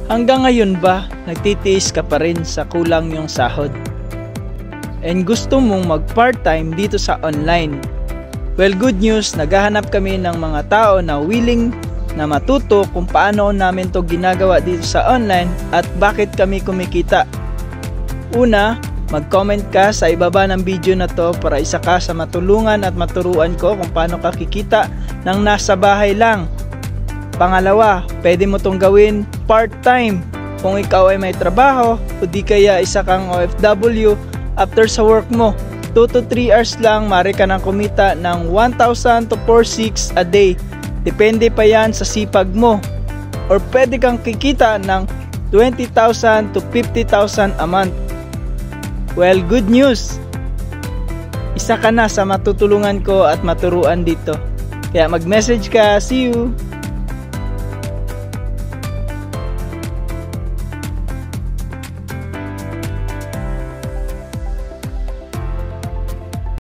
Hanggang ngayon ba, nagtitiis ka pa rin sa kulang yung sahod? And gusto mong mag-part-time dito sa online? Well, good news, naghahanap kami ng mga tao na willing na matuto kung paano namin to ginagawa dito sa online at bakit kami kumikita. Una, mag-comment ka sa ibaba ng video na to para isa ka sa matulungan at maturuan ko kung paano ka kikita ng nasa bahay lang. Pangalawa, pwede mo tong gawin part-time kung ikaw ay may trabaho o di kaya isa kang OFW. After sa work mo, 2 to 3 hours lang mari ka nang kumita ng 1,000 to 4,600 a day. Depende pa yan sa sipag mo. Or pwede kang kikita ng 20,000 to 50,000 a month. Well, good news! Isa ka na sa matutulungan ko at maturuan dito. Kaya mag-message ka. See you!